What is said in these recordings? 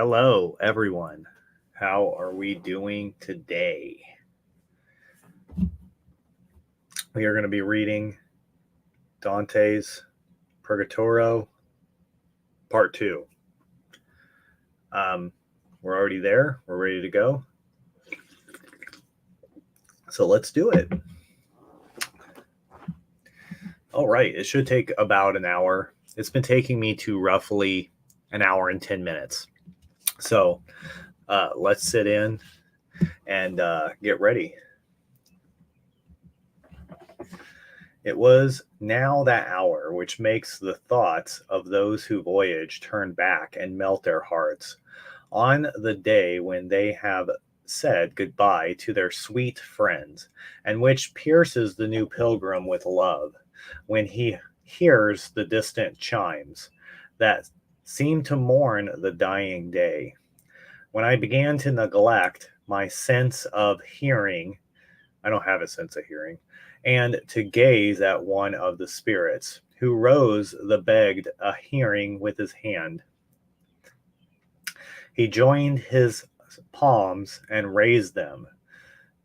Hello, everyone. How are we doing today? We are going to be reading Dante's Purgatorio, Part 2. We're already there. We're ready to go. So let's do it. All right. It should take about an hour. It's been taking me to roughly an hour and 10 minutes. So let's sit in and get ready. It was now that hour which makes the thoughts of those who voyage turn back and melt their hearts, on the day when they have said goodbye to their sweet friends, and which pierces the new pilgrim with love, when he hears the distant chimes that seem to mourn the dying day. When I began to neglect my sense of hearing, I don't have a sense of hearing, and to gaze at one of the spirits, who rose the begged a hearing with his hand. He joined his palms and raised them,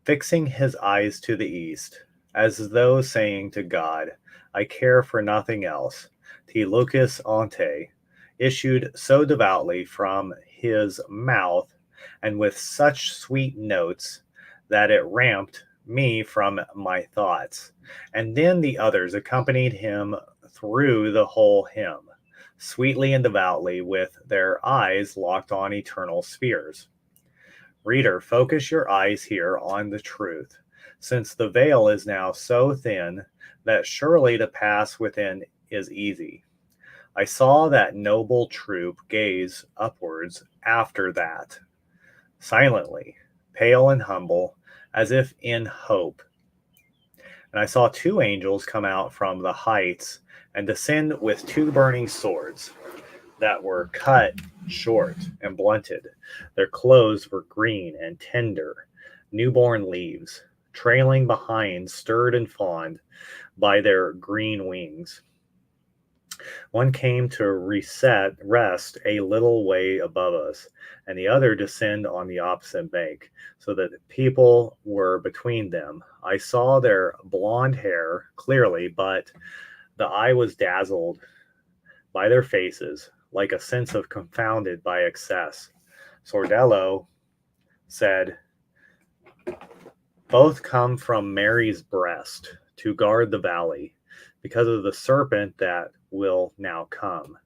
fixing his eyes to the east, as though saying to God, I care for nothing else. Te lucus ante issued so devoutly from his mouth, and with such sweet notes, that it ramped me from my thoughts. And then the others accompanied him through the whole hymn, sweetly and devoutly, with their eyes locked on eternal spheres. Reader, focus your eyes here on the truth, since the veil is now so thin that surely to pass within is easy. I saw that noble troop gaze upwards after that, silently, pale and humble, as if in hope. And I saw two angels come out from the heights and descend with two burning swords that were cut short and blunted. Their clothes were green and tender, newborn leaves, trailing behind, stirred and fawned by their green wings. One came to rest a little way above us, and the other descend on the opposite bank, so that people were between them. I saw their blonde hair clearly, but the eye was dazzled by their faces, like a sense of confounded by excess. Sordello said, both come from Mary's breast to guard the valley, because of the serpent that will now come,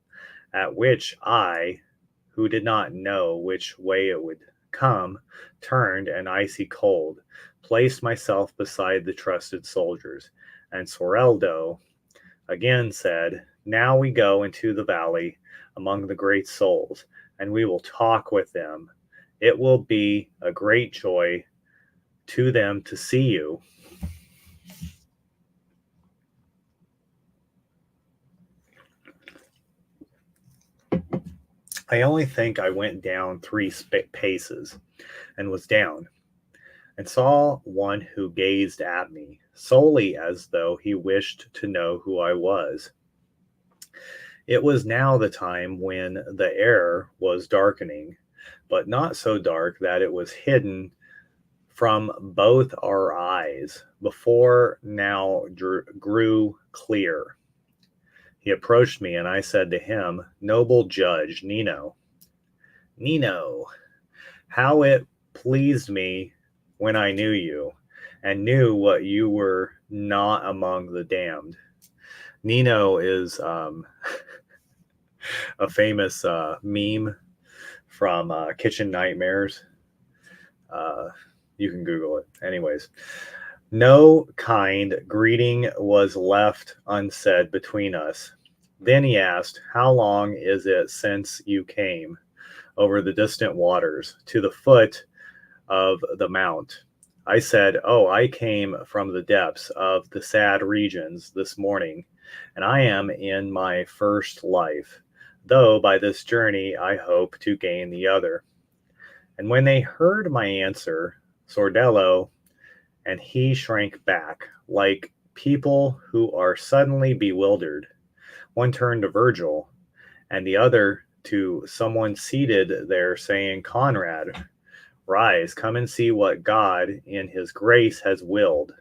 at which I, who did not know which way it would come, turned and icy cold, placed myself beside the trusted soldiers. And Soreldo again said, now we go into the valley among the great souls, and we will talk with them. It will be a great joy to them to see you. I only think I went down 3 paces and was down, and saw one who gazed at me solely as though he wished to know who I was. It was now the time when the air was darkening, but not so dark that it was hidden from both our eyes, before now grew clear. He approached me, and I said to him, noble judge, Nino, how it pleased me when I knew you, and knew what you were not among the damned. Nino is a famous meme from Kitchen Nightmares. You can Google it. Anyways, no kind greeting was left unsaid between us. Then he asked, how long is it since you came over the distant waters to the foot of the mount? I said, oh, I came from the depths of the sad regions this morning, and I am in my first life, though by this journey I hope to gain the other. And when they heard my answer, Sordello and he shrank back, like people who are suddenly bewildered. One turned to Virgil, and the other to someone seated there, saying, Conrad, rise, come and see what God in his grace has willed.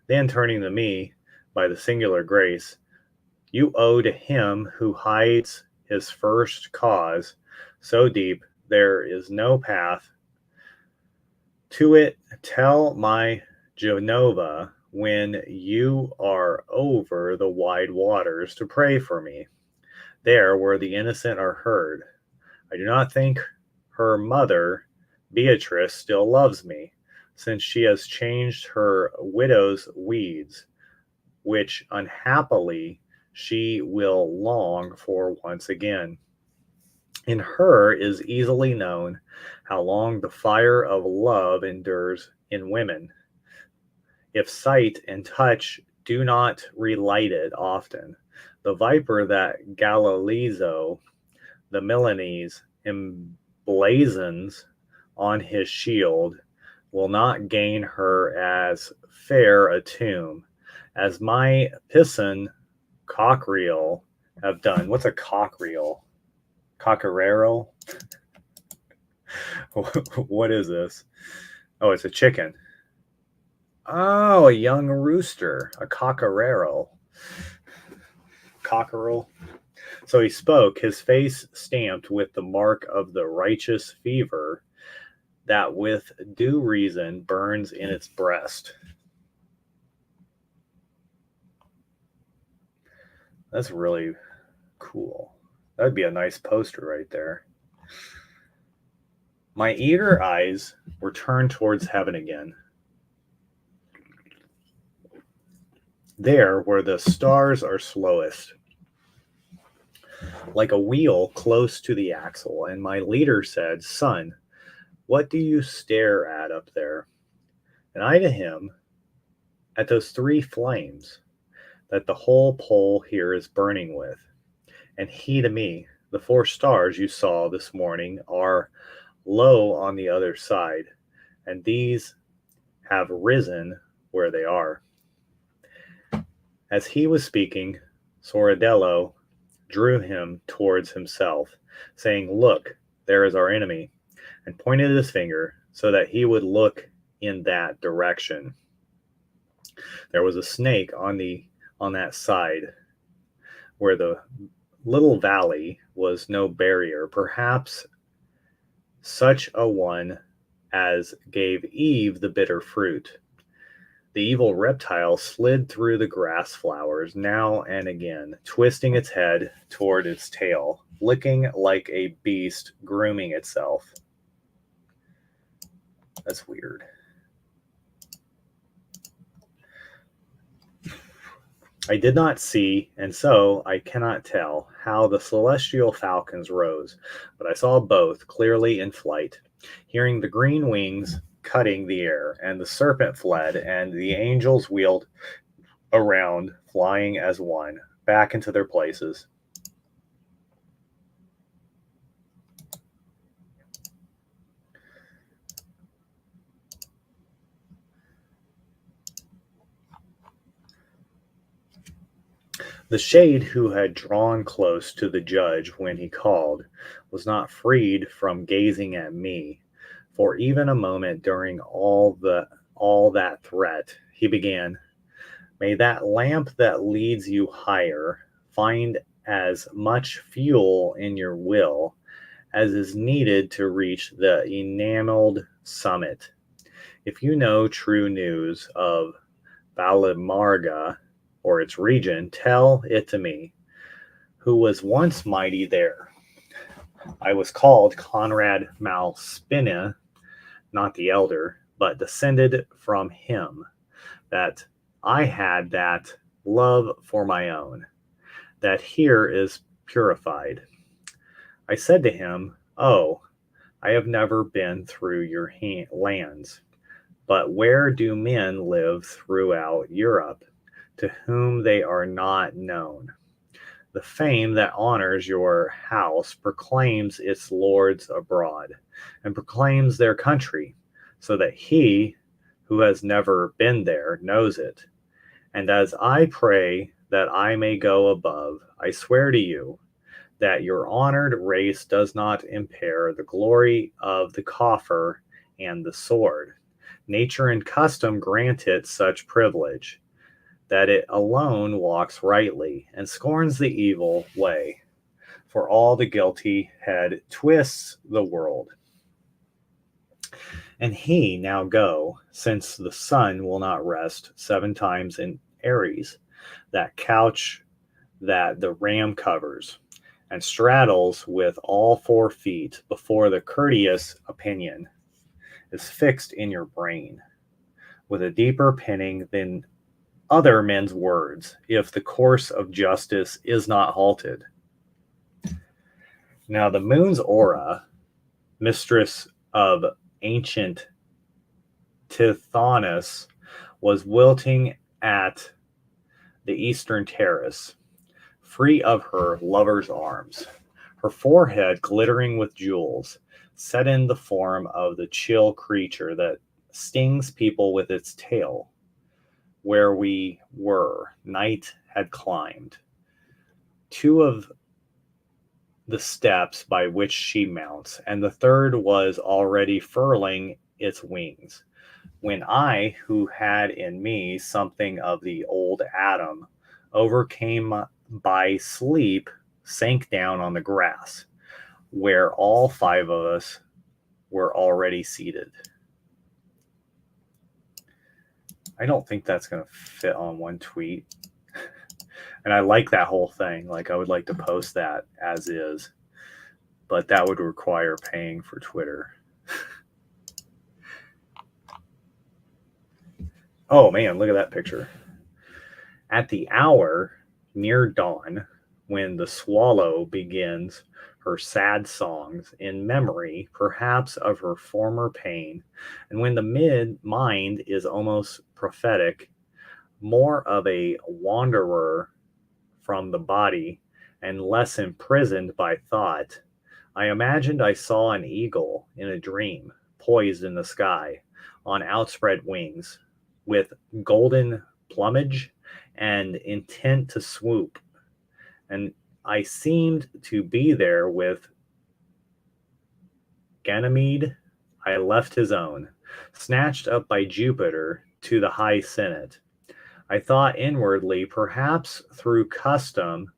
Then turning to me, by the singular grace, you owe to him who hides his first cause so deep there is no path to it. Tell my Genova when you are over the wide waters to pray for me, there where the innocent are heard. I do not think her mother, Beatrice, still loves me, since she has changed her widow's weeds, which unhappily she will long for once again. In her is easily known how long the fire of love endures in women, if sight and touch do not relight it often. The viper that Galileo, the Milanese, emblazons on his shield will not gain her as fair a tomb as my Pisan cockreel have done. What's a cockreel? Cockerero? What is this? Oh, it's a chicken. Oh, a young rooster, a cockerero. Cockerel. So he spoke, his face stamped with the mark of the righteous fever that with due reason burns in its breast. That's really cool. That'd be a nice poster right there. My eager eyes were turned towards heaven again. There where the stars are slowest, like a wheel close to the axle, and my leader said, Son, what do you stare at up there? And I to him, at those three flames that the whole pole here is burning with. And he to me, the four stars you saw this morning are low on the other side, and these have risen where they are. As he was speaking, Sordello drew him towards himself, saying, Look, there is our enemy, and pointed his finger so that he would look in that direction. There was a snake on that side where the little valley was no barrier, perhaps such a one as gave Eve the bitter fruit. The evil reptile slid through the grass flowers now and again, twisting its head toward its tail, licking like a beast grooming itself. That's weird. I did not see, and so I cannot tell, how the celestial falcons rose, but I saw both clearly in flight, hearing the green wings cutting the air, and the serpent fled, and the angels wheeled around, flying as one, back into their places. The shade who had drawn close to the judge when he called was not freed from gazing at me, for even a moment during all that threat. He began, May that lamp that leads you higher find as much fuel in your will as is needed to reach the enameled summit. If you know true news of Balimarga or its region, tell it to me, who was once mighty there. I was called Conrad Malspina, not the elder, but descended from him, that I had that love for my own, that here is purified. I said to him, Oh, I have never been through your lands, but where do men live throughout Europe, to whom they are not known? The fame that honors your house proclaims its lords abroad, and proclaims their country, so that he who has never been there knows it. And as I pray that I may go above, I swear to you that your honored race does not impair the glory of the coffer and the sword. Nature and custom grant it such privilege, that it alone walks rightly and scorns the evil way. For all the guilty head twists the world. And he now go, since the sun will not rest 7 times in Aries, that couch that the ram covers, and straddles with all 4 feet before the courteous opinion is fixed in your brain, with a deeper pinning than other men's words, if the course of justice is not halted. Now the moon's aura, mistress of ancient Tithonus, was wilting at the eastern terrace, free of her lover's arms, her forehead glittering with jewels, set in the form of the chill creature that stings people with its tail. Where we were, night had climbed 2 of the steps by which she mounts, and the 3rd was already furling its wings, when I, who had in me something of the old Adam, overcame by sleep, sank down on the grass, where all 5 of us were already seated. I don't think that's going to fit on one tweet. And I like that whole thing. Like, I would like to post that as is, but that would require paying for Twitter. Oh man, look at that picture. At the hour near dawn, when the swallow begins her sad songs in memory, perhaps, of her former pain, and when the mind is almost prophetic, more of a wanderer from the body and less imprisoned by thought, I imagined I saw an eagle in a dream, poised in the sky on outspread wings, with golden plumage and intent to swoop. And I seemed to be there with Ganymede. I left his own, snatched up by Jupiter to the high senate. I thought inwardly, perhaps through custom,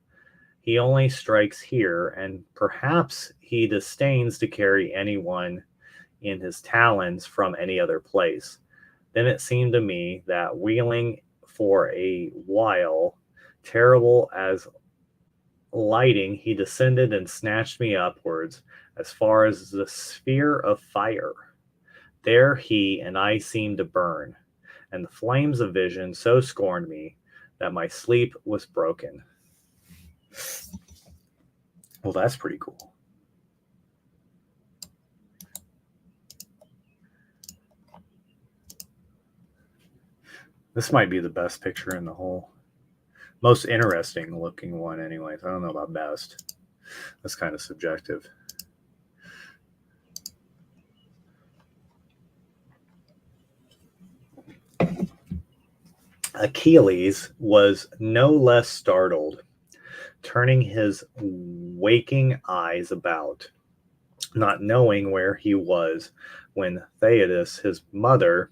he only strikes here, and perhaps he disdains to carry anyone in his talons from any other place. Then it seemed to me that wheeling for a while, terrible as lighting, he descended and snatched me upwards as far as the sphere of fire. There he and I seemed to burn, and the flames of vision so scorned me that my sleep was broken. Well, that's pretty cool. This might be the best picture in the whole. Most interesting looking one, anyways. I don't know about best. That's kind of subjective. Achilles was no less startled, turning his waking eyes about, not knowing where he was, when Thetis, his mother,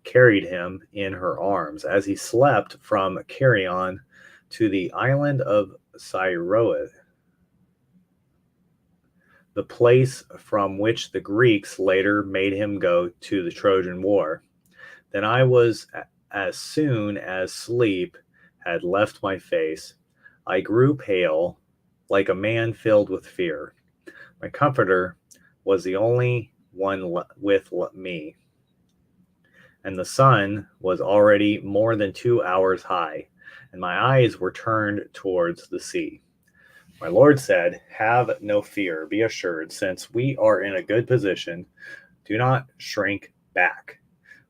carried him in her arms as he slept from Caryon to the island of Syroe, the place from which the Greeks later made him go to the Trojan War. Then I was, as soon as sleep had left my face, I grew pale, like a man filled with fear. My comforter was the only one with me, and the sun was already more than 2 hours high, and my eyes were turned towards the sea. My lord said, "Have no fear, be assured, since we are in a good position. Do not shrink back,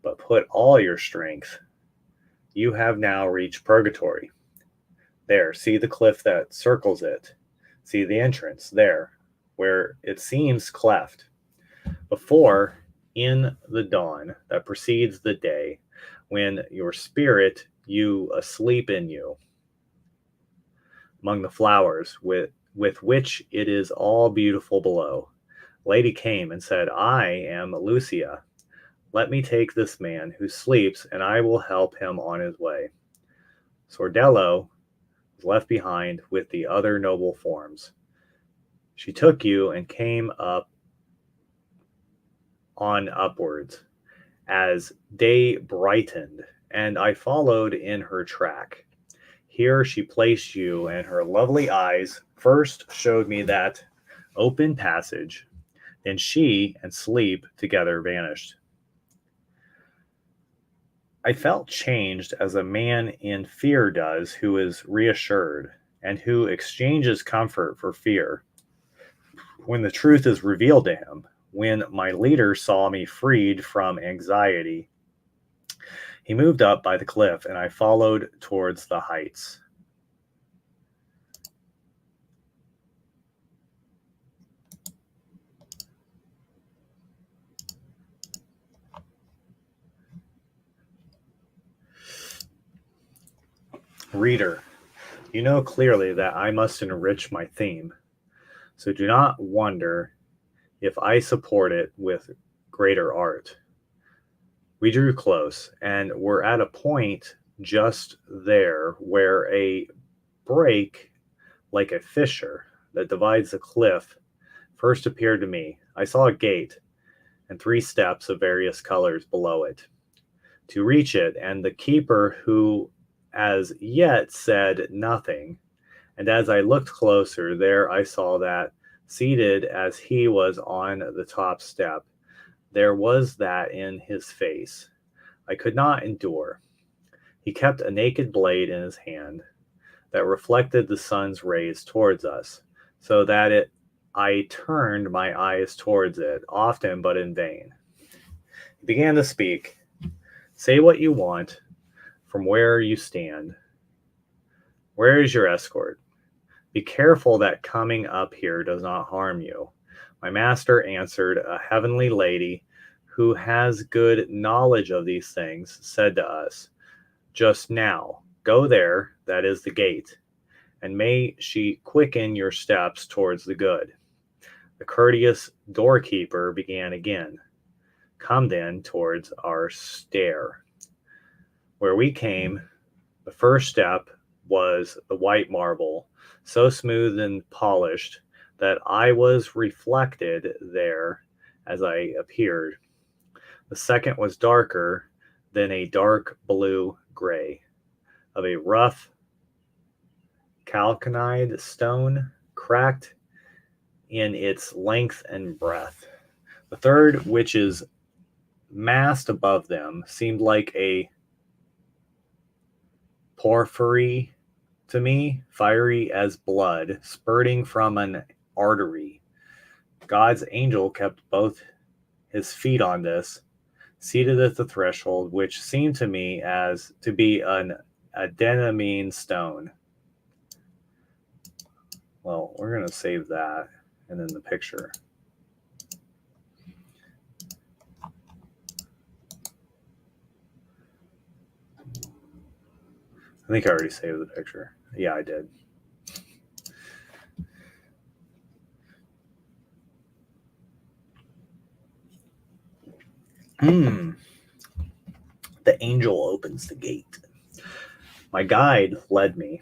but put all your strength. You have now reached Purgatory. There, see the cliff that circles it. See the entrance there, where it seems cleft. Before, in the dawn that precedes the day, when your spirit, you asleep in you, among the flowers, with with which it is all beautiful below. Lady came and said, I am Lucia. Let me take this man who sleeps, and I will help him on his way. Sordello was left behind with the other noble forms. She took you and came up on upwards as day brightened, and I followed in her track. Here she placed you, and her lovely eyes first showed me that open passage. Then she and sleep together vanished. I felt changed as a man in fear does who is reassured, and who exchanges comfort for fear. When the truth is revealed to him, when my leader saw me freed from anxiety, he moved up by the cliff, and I followed towards the heights. Reader, you know clearly that I must enrich my theme, so do not wonder if I support it with greater art. We drew close, and were at a point just there where a break, like a fissure that divides the cliff, first appeared to me. I saw a gate and 3 steps of various colors below it. To reach it, and the keeper who as yet said nothing, and as I looked closer, there I saw that, seated as he was on the top step, there was that in his face I could not endure. He kept a naked blade in his hand that reflected the sun's rays towards us, so that I turned my eyes towards it, often but in vain. He began to speak. Say what you want, from where you stand. Where is your escort? Be careful that coming up here does not harm you. My master answered, a heavenly lady who has good knowledge of these things said to us, just now, go there, that is the gate, and may she quicken your steps towards the good. The courteous doorkeeper began again. Come then towards our stair. Where we came, the first step was the white marble, so smooth and polished that I was reflected there as I appeared. The second was darker than a dark blue gray, of a rough calcined stone, cracked in its length and breadth. The third, which is massed above them, seemed like a porphyry to me, fiery as blood, spurting from an artery. God's angel kept both his feet on this, seated at the threshold, which seemed to me as to be an adenamine stone. Well, we're going to save that and then the picture. I think I already saved the picture. Yeah, I did. The angel opens the gate. My guide led me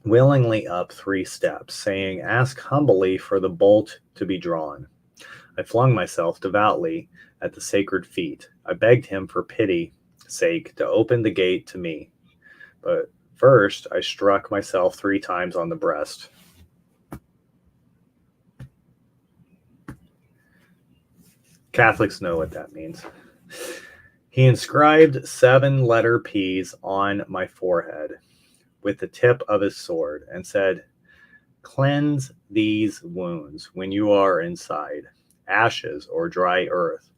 willingly up 3 steps, saying, ask humbly for the bolt to be drawn. I flung myself devoutly at the sacred feet. I begged him for pity's sake to open the gate to me. But first I struck myself 3 times on the breast. Catholics know what that means. He inscribed 7-letter P's on my forehead with the tip of his sword and said, cleanse these wounds when you are inside. Ashes or dry earth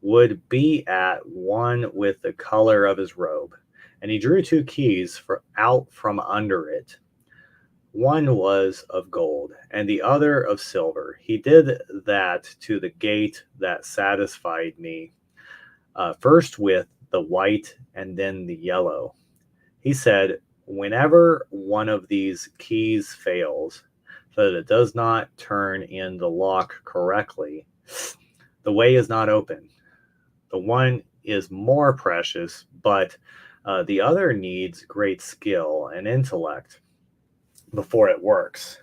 would be at one with the color of his robe. And he drew 2 keys out from under it. One was of gold, and the other of silver. He did that to the gate that satisfied me, first with the white and then the yellow. He said, whenever one of these keys fails, that it does not turn in the lock correctly, the way is not open. The one is more precious, but the other needs great skill and intellect before it works,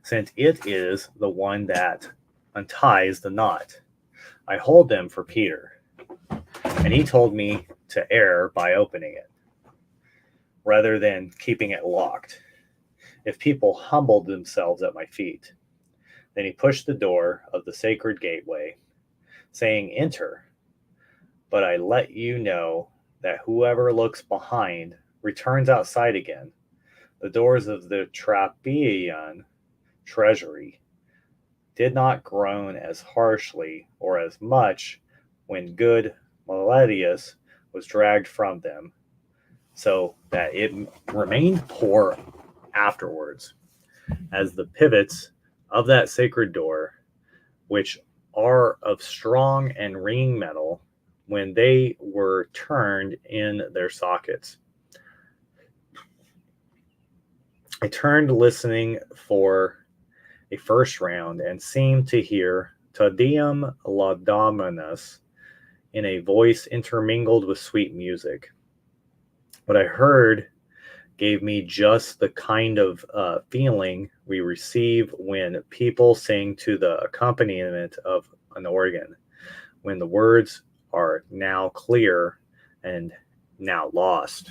since it is the one that unties the knot. I hold them for Peter, and he told me to err by opening it, rather than keeping it locked, if people humbled themselves at my feet. Then he pushed the door of the sacred gateway, saying, Enter, but I let you know that whoever looks behind returns outside again. The doors of the Trapean treasury did not groan as harshly or as much when good Miletius was dragged from them, so that it remained poor afterwards, as the pivots of that sacred door, which are of strong and ringing metal, when they were turned in their sockets. I turned listening for a first round and seemed to hear Te Deum Laudamus in a voice intermingled with sweet music. What I heard gave me just the kind of feeling we receive when people sing to the accompaniment of an organ, when the words are now clear and now lost.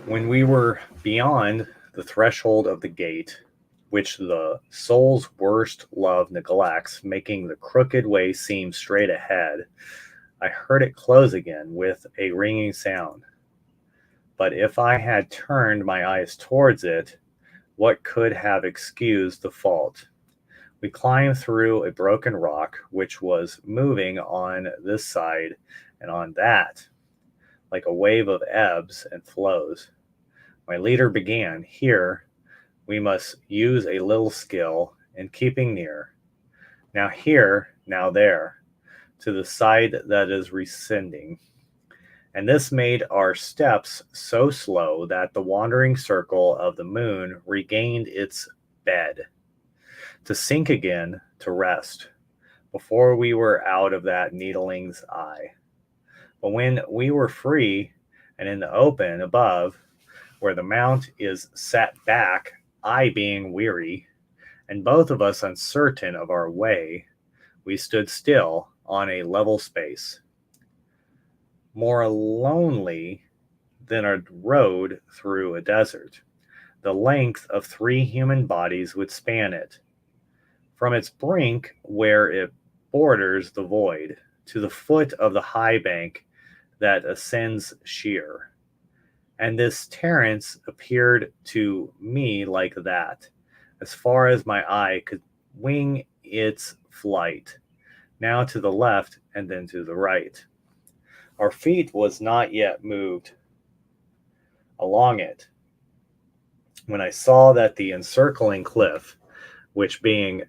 When we were beyond the threshold of the gate, which the soul's worst love neglects, making the crooked way seem straight ahead, I heard it close again with a ringing sound. But if I had turned my eyes towards it, what could have excused the fault? We climbed through a broken rock, which was moving on this side and on that, like a wave of ebbs and flows. My leader began, Here we must use a little skill in keeping near. Now here, now there, to the side that is rescinding. And this made our steps so slow that the wandering circle of the moon regained its bed, to sink again to rest, before we were out of that needling's eye. But when we were free and in the open above, where the mount is set back, I being weary, and both of us uncertain of our way, we stood still on a level space, more lonely than a road through a desert. The length of 3 human bodies would span it, from its brink where it borders the void, to the foot of the high bank that ascends sheer. And this terrace appeared to me like that, as far as my eye could wing its flight, now to the left and then to the right. Our feet was not yet moved along it, when I saw that the encircling cliff, which being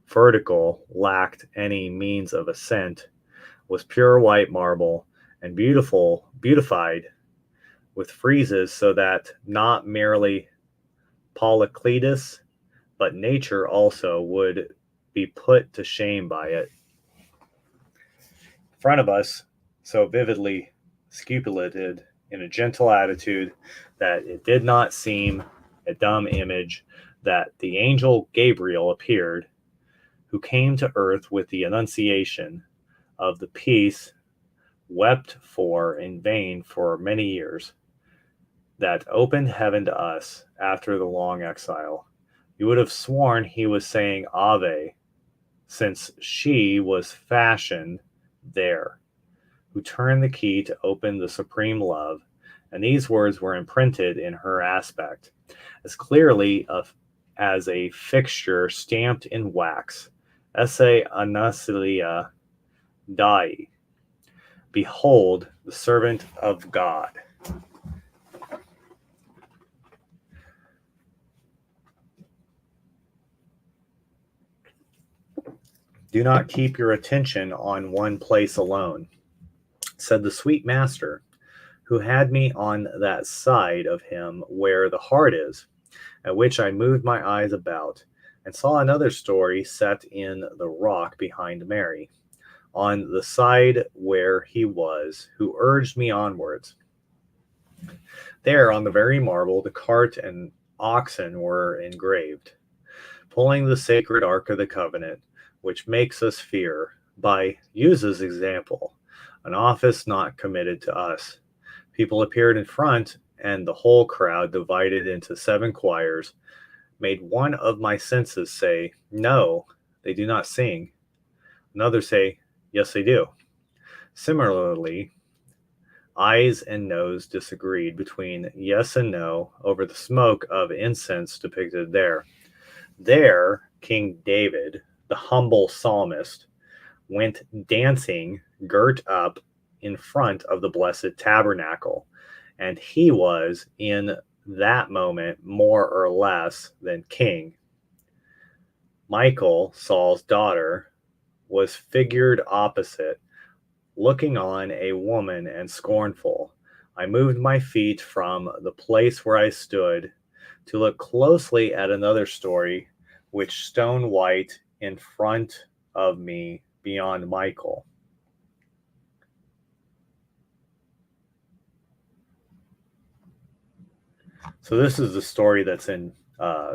vertical lacked any means of ascent, was pure white marble and beautified with friezes, so that not merely Polycletus, but nature also would be put to shame by it. In front of us, so vividly sculpted in a gentle attitude that it did not seem a dumb image, that the angel Gabriel appeared, who came to earth with the annunciation of the peace wept for in vain for many years, that opened heaven to us after the long exile. You would have sworn he was saying Ave, since she was fashioned there, who turned the key to open the supreme love, and these words were imprinted in her aspect, as clearly as a fixture stamped in wax. Esse annuncilia Dei. Behold, the servant of God. Do not keep your attention on one place alone, said the sweet master, who had me on that side of him where the heart is, at which I moved my eyes about, and saw another story set in the rock behind Mary, on the side where he was, who urged me onwards. There, on the very marble, the cart and oxen were engraved, pulling the sacred Ark of the Covenant, which makes us fear, by uses example, an office not committed to us. People appeared in front, and the whole crowd, divided into 7 choirs, made one of my senses say, "No, they do not sing." Another say, "Yes, they do." Similarly, eyes and nose disagreed between yes and no over the smoke of incense depicted there. There, King David, the humble psalmist, went dancing, girt up in front of the blessed tabernacle, and he was, in that moment, more or less than king. Michal, Saul's daughter, was figured opposite, looking on a woman and scornful. I moved my feet from the place where I stood to look closely at another story, which stone white in front of me beyond Michal. So this is the story that's in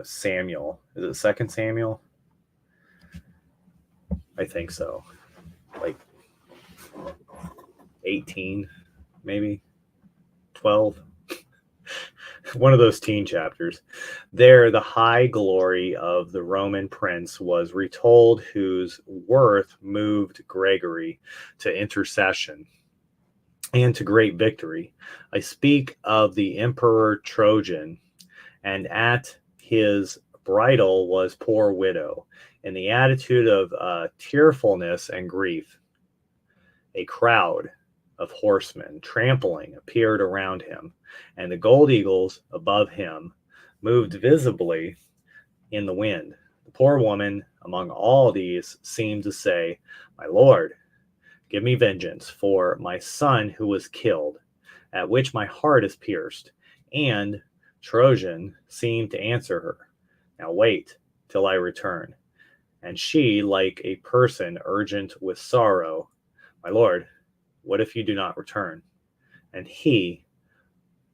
Samuel. Is it Second Samuel? I think so. Like 18, maybe 12. One of those teen chapters. There, the high glory of the Roman prince was retold, whose worth moved Gregory to intercession and to great victory. I speak of the Emperor Trojan, and at his bridal was poor widow, in the attitude of tearfulness and grief. A crowd of horsemen trampling appeared around him, and the gold eagles above him moved visibly in the wind. The poor woman among all these seemed to say, "My lord, give me vengeance for my son who was killed, at which my heart is pierced." And Trojan seemed to answer her, "Now wait till I return." And she, like a person urgent with sorrow, "My lord, what if you do not return?" And he,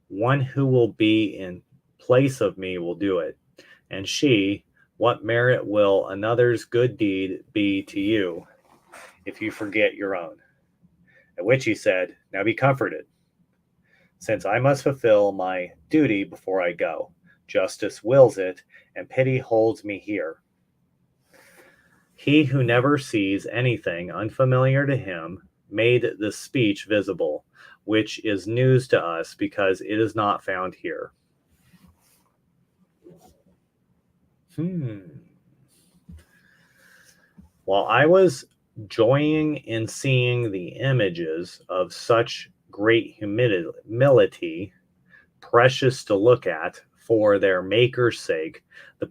"One who will be in place of me will do it." And she, "What merit will another's good deed be to you if you forget your own?" At which he said, "Now be comforted, since I must fulfill my duty before I go. Justice wills it, and pity holds me here." He who never sees anything unfamiliar to him made this speech visible, which is news to us because it is not found here. While I was joying in seeing the images of such great humility, precious to look at for their maker's sake, the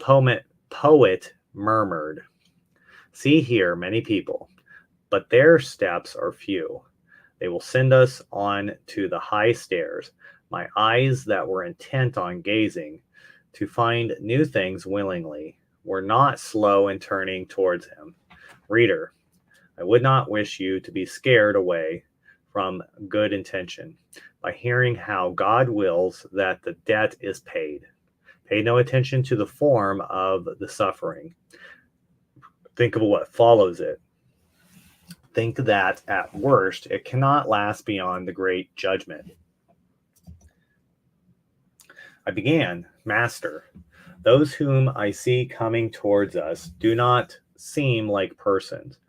poet murmured, "See here many people, but their steps are few. They will send us on to the high stairs." My eyes that were intent on gazing to find new things willingly were not slow in turning towards him. Reader, I would not wish you to be scared away from good intention by hearing how God wills that the debt is paid. Pay no attention to the form of the suffering. Think of what follows it. Think that at worst it cannot last beyond the great judgment. I began, "Master, those whom I see coming towards us do not seem like persons,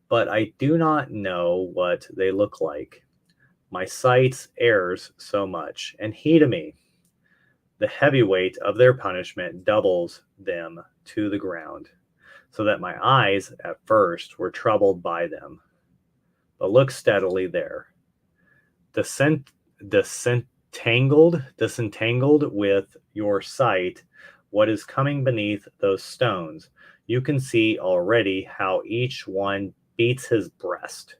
but I do not know what they look like. My sight errs so much, and he to me. The heavy weight of their punishment doubles them to the ground, so that my eyes at first were troubled by them. But look steadily there. Disentangled with your sight what is coming beneath those stones. You can see already how each one beats his breast.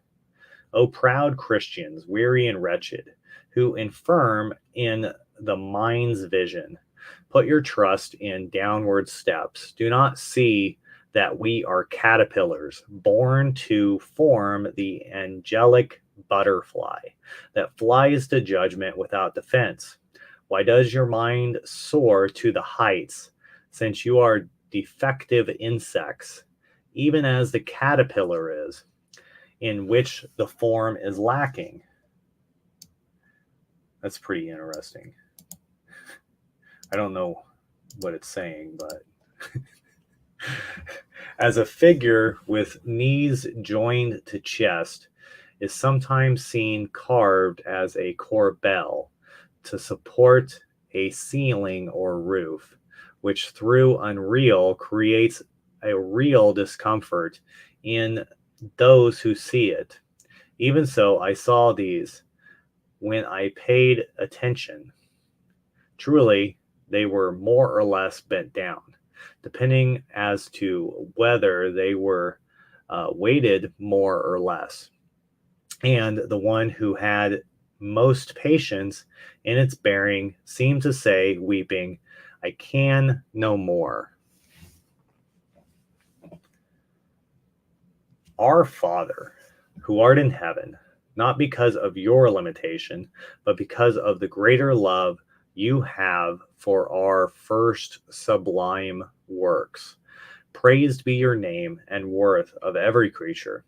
O proud Christians, weary and wretched, who infirm in the mind's vision. Put your trust in downward steps. Do not see that we are caterpillars born to form the angelic butterfly that flies to judgment without defense. Why does your mind soar to the heights, since you are defective insects, even as the caterpillar is, in which the form is lacking? That's pretty interesting. I don't know what it's saying, but as a figure with knees joined to chest is sometimes seen carved as a corbel to support a ceiling or roof, which through unreal creates a real discomfort in those who see it. Even so, I saw these when I paid attention. Truly, they were more or less bent down, depending as to whether they were weighted more or less. And the one who had most patience in its bearing seemed to say, weeping, I can no more. Our Father, who art in heaven, not because of your limitation, but because of the greater love you have for our first sublime works. Praised be your name and worth of every creature,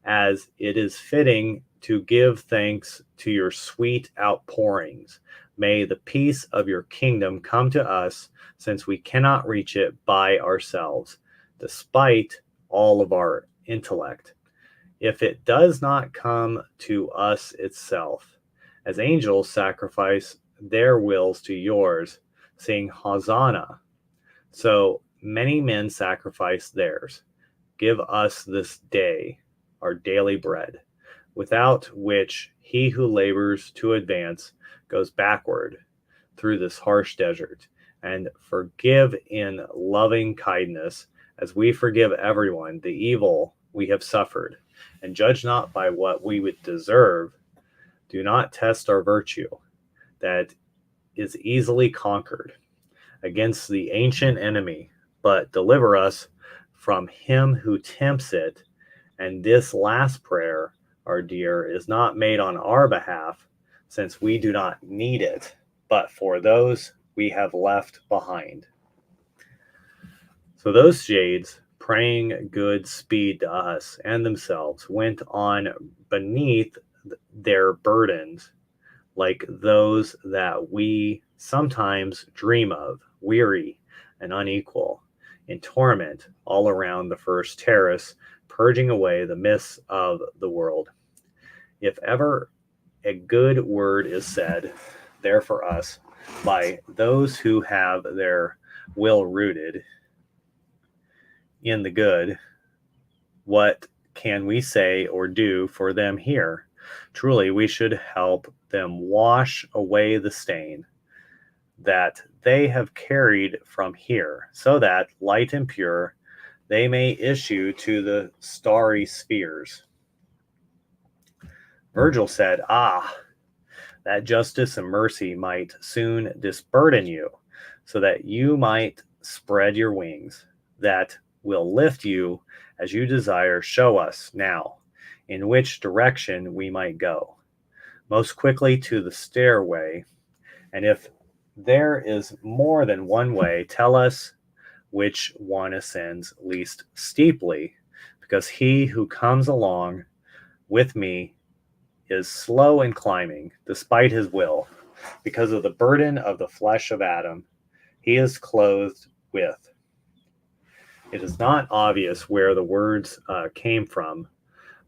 as it is fitting to give thanks to your sweet outpourings. May the peace of your kingdom come to us, since we cannot reach it by ourselves, despite all of our intellect. If it does not come to us itself, as angels sacrifice their wills to yours, saying, Hosanna, so many men sacrifice theirs. Give us this day our daily bread, without which he who labors to advance goes backward through this harsh desert. And forgive in loving kindness, as we forgive everyone the evil we have suffered. And judge not by what we would deserve. Do not test our virtue, that is easily conquered, against the ancient enemy, but deliver us from him who tempts it. And this last prayer, our dear, is not made on our behalf, since we do not need it, but for those we have left behind. So those shades, praying good speed to us and themselves, went on beneath their burdens, like those that we sometimes dream of, weary and unequal, in torment all around the first terrace, purging away the mists of the world. If ever a good word is said there for us by those who have their will rooted in the good, what can we say or do for them here? Truly, we should help them wash away the stain that they have carried from here, so that, light and pure, they may issue to the starry spheres. Virgil said, that justice and mercy might soon disburden you, so that you might spread your wings, that will lift you as you desire. Show us now in which direction we might go most quickly to the stairway, and if there is more than one way, tell us which one ascends least steeply, because he who comes along with me is slow in climbing, despite his will, because of the burden of the flesh of Adam he is clothed with. It is not obvious where the words came from,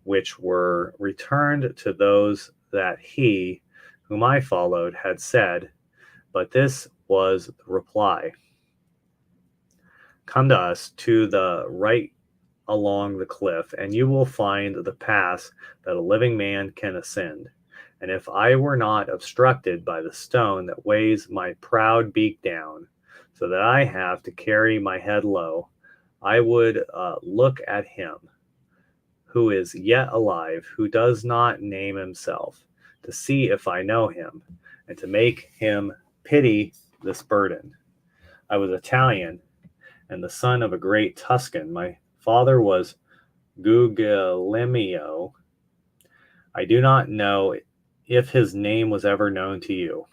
which were returned to those that he, whom I followed, had said, but this was the reply. Come to us to the right along the cliff, and you will find the pass that a living man can ascend. And if I were not obstructed by the stone that weighs my proud beak down, so that I have to carry my head low, I would look at him who is yet alive, who does not name himself, to see if I know him, and to make him pity this burden. I was Italian, and the son of a great Tuscan. My father was Guglielmo. I do not know if his name was ever known to you.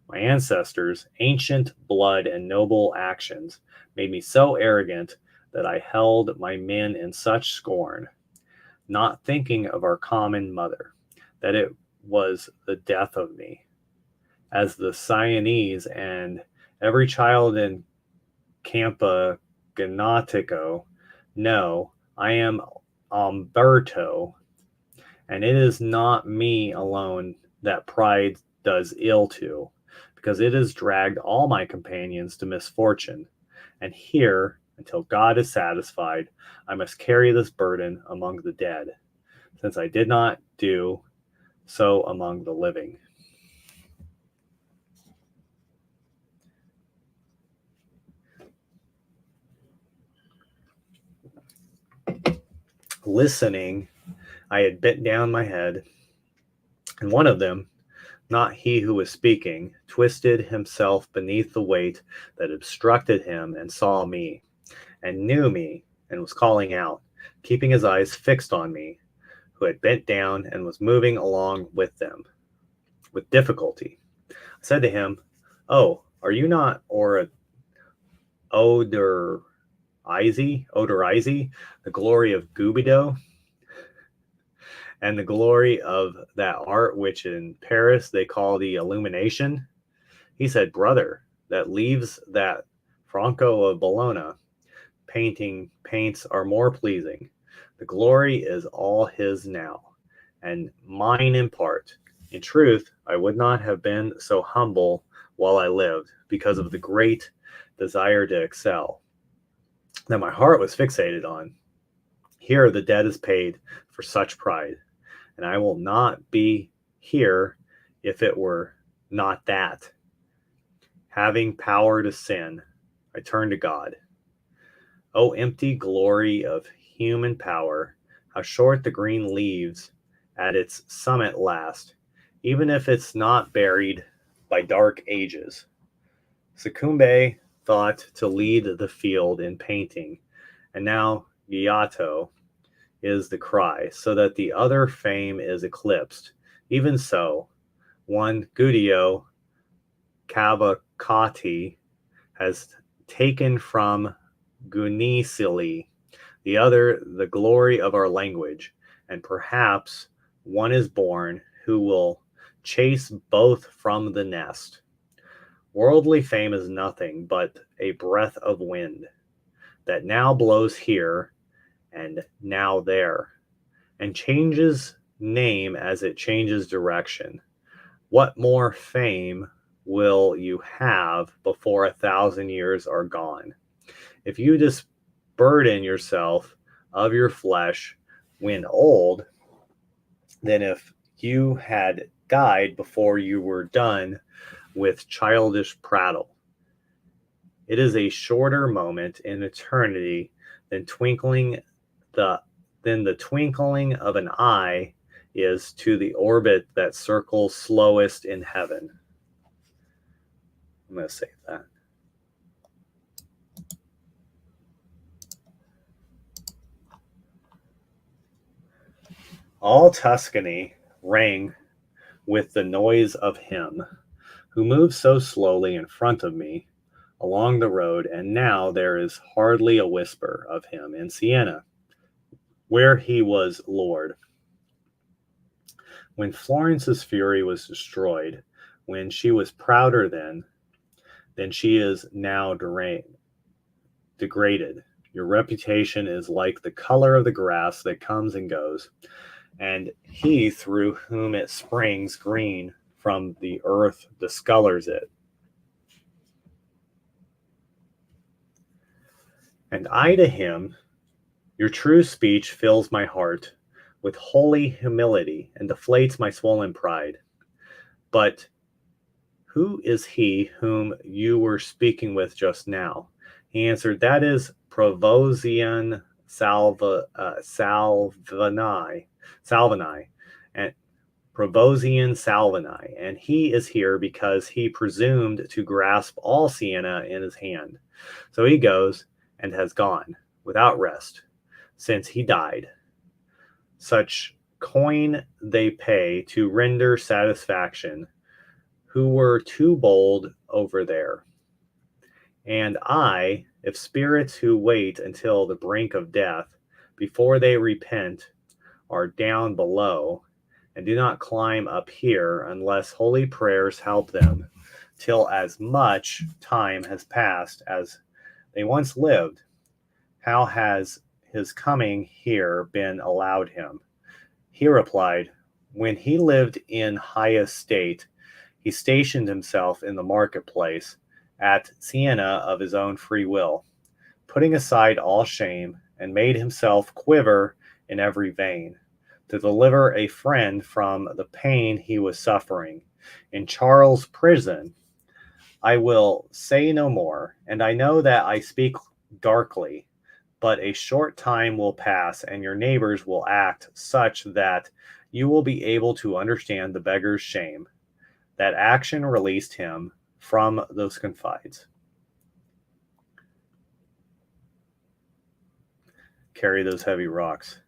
My ancestors' ancient blood and noble actions made me so arrogant that I held my men in such scorn, not thinking of our common mother, that it was the death of me. As the Sienese and every child in Campa Ganatico know, I am Umberto, and it is not me alone that pride does ill to, because it has dragged all my companions to misfortune. And here, until God is satisfied, I must carry this burden among the dead, since I did not do so among the living. Listening, I had bent down my head, and one of them, not he who was speaking, twisted himself beneath the weight that obstructed him and saw me, and knew me, and was calling out, keeping his eyes fixed on me, who had bent down and was moving along with them, with difficulty. I said to him, "Oh, are you not Odorize, the glory of Gubido, and the glory of that art which in Paris they call the illumination?" He said, "Brother, that leaves that Franco of Bologna paints are more pleasing. The glory is all his now, and mine in part. In truth, I would not have been so humble while I lived, because of the great desire to excel that my heart was fixated on. Here the debt is paid for such pride, and I will not be here if it were not that. Having power to sin, I turn to God. O empty glory of human power, how short the green leaves at its summit last, even if it's not buried by dark ages. Succumbe thought to lead the field in painting, and now Giotto is the cry, so that the other fame is eclipsed. Even so, one Guido Cavalcati has taken from Gunicili, the other the glory of our language, and perhaps one is born who will chase both from the nest. Worldly fame is nothing but a breath of wind that now blows here and now there, and changes name as it changes direction. What more fame will you have before 1,000 years are gone? If you disburden yourself of your flesh when old, than if you had died before you were done with childish prattle. It is a shorter moment in eternity than the twinkling of an eye is to the orbit that circles slowest in heaven. I'm going to save that. All Tuscany rang with the noise of him who moved so slowly in front of me along the road, and now there is hardly a whisper of him in Siena, where he was lord. When Florence's fury was destroyed, when she was prouder than she is now degraded, your reputation is like the color of the grass that comes and goes, and he through whom it springs green from the earth discolors it. And I to him, your true speech fills my heart with holy humility and deflates my swollen pride. But who is he whom you were speaking with just now? He answered, that is Provozian Salvani, and Provosian Salvini, and he is here because he presumed to grasp all Siena in his hand. So he goes and has gone without rest since he died. Such coin they pay to render satisfaction, who were too bold over there. And I, if spirits who wait until the brink of death before they repent are down below, and do not climb up here unless holy prayers help them, till as much time has passed as they once lived, how has his coming here been allowed him? He replied, when he lived in high estate, he stationed himself in the marketplace at Siena of his own free will, putting aside all shame, and made himself quiver in every vein, to deliver a friend from the pain he was suffering. In Charles' prison, I will say no more, and I know that I speak darkly, but a short time will pass, and your neighbors will act such that you will be able to understand the beggar's shame. That action released him from those confines. Carry those heavy rocks.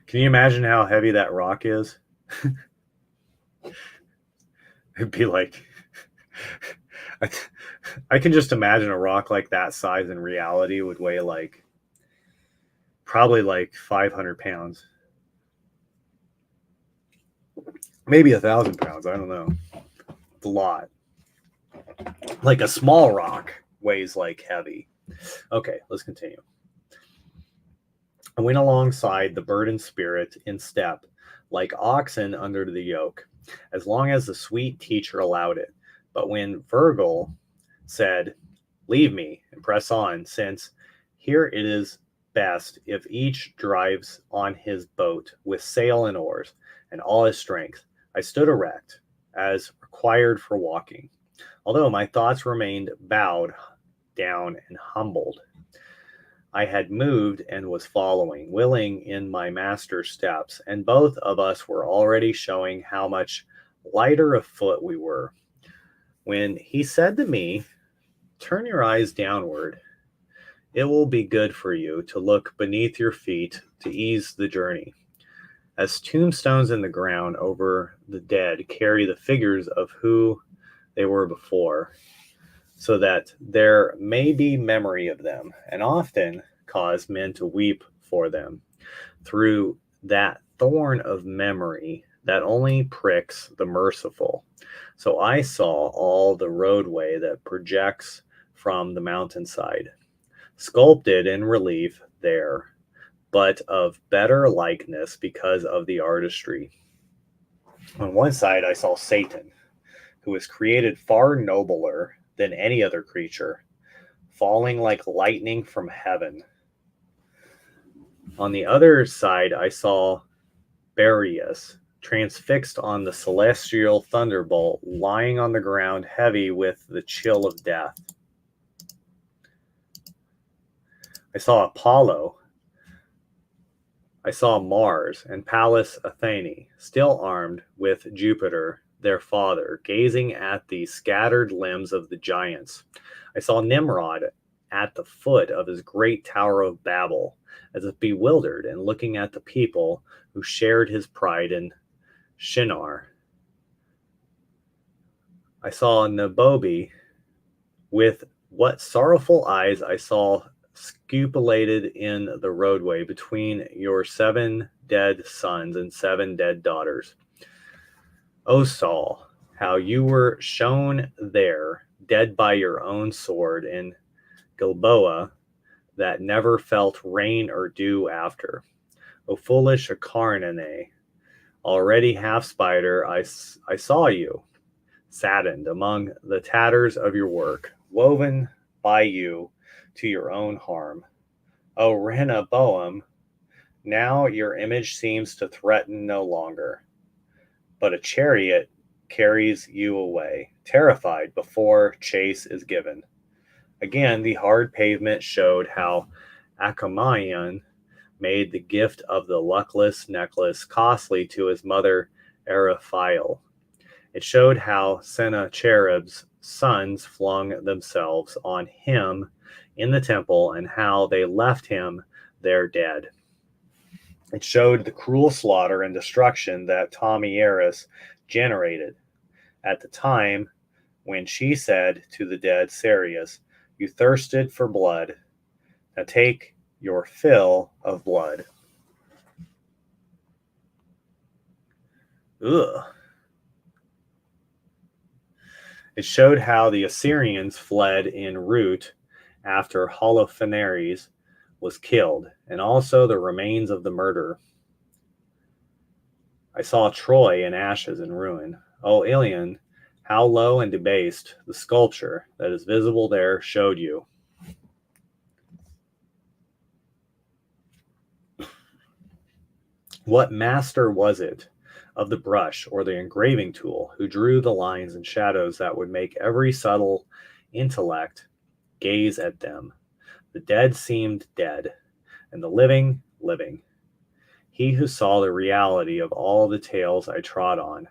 Can you imagine how heavy that rock is? It'd be like, I can just imagine a rock like that size in reality would weigh like, probably like 500 pounds. Maybe 1,000 pounds. I don't know. It's a lot. Like a small rock weighs like heavy. Okay, let's continue. I went alongside the burdened spirit in step, like oxen under the yoke, as long as the sweet teacher allowed it. But when Virgil said, leave me and press on, since here it is best if each drives on his boat with sail and oars and all his strength, I stood erect, as required for walking, although my thoughts remained bowed down and humbled. I had moved and was following, willing in my master's steps, and both of us were already showing how much lighter of foot we were, when he said to me, turn your eyes downward. It will be good for you to look beneath your feet to ease the journey. As tombstones in the ground over the dead carry the figures of who they were before, so that there may be memory of them, and often cause men to weep for them. Through that thorn of memory that only pricks the merciful. So I saw all the roadway that projects from the mountainside, sculpted in relief there, but of better likeness because of the artistry. On one side, I saw Satan, who was created far nobler than any other creature, falling like lightning from heaven. On the other side, I saw Barius, transfixed on the celestial thunderbolt, lying on the ground heavy with the chill of death. I saw Apollo. I saw Mars and Pallas Athene, still armed with Jupiter, their father, gazing at the scattered limbs of the giants. I saw Nimrod at the foot of his great Tower of Babel, as if bewildered and looking at the people who shared his pride in Shinar. I saw Nabobi. With what sorrowful eyes I saw scupulated in the roadway between your 7 dead sons and 7 dead daughters. O Saul, how you were shown there, dead by your own sword in Gilboa, that never felt rain or dew after. O foolish Acarnane, already half spider, I saw you, saddened among the tatters of your work, woven by you to your own harm. O Rehoboam, now your image seems to threaten no longer, but a chariot carries you away, terrified before chase is given. Again, the hard pavement showed how Achamonean made the gift of the luckless necklace costly to his mother Eryphile. It showed how Sennacherib's sons flung themselves on him in the temple and how they left him there dead. It showed the cruel slaughter and destruction that Tomieris generated at the time when she said to the dead Sarius, "You thirsted for blood. Now take your fill of blood." Ugh. It showed how the Assyrians fled en route after Holofernes was killed, and also the remains of the murder. I saw Troy in ashes and ruin. O Ilion, how low and debased the sculpture that is visible there showed you. What master was it of the brush or the engraving tool who drew the lines and shadows that would make every subtle intellect gaze at them? The dead seemed dead, and the living, living. He who saw the reality of all the tales I trod on,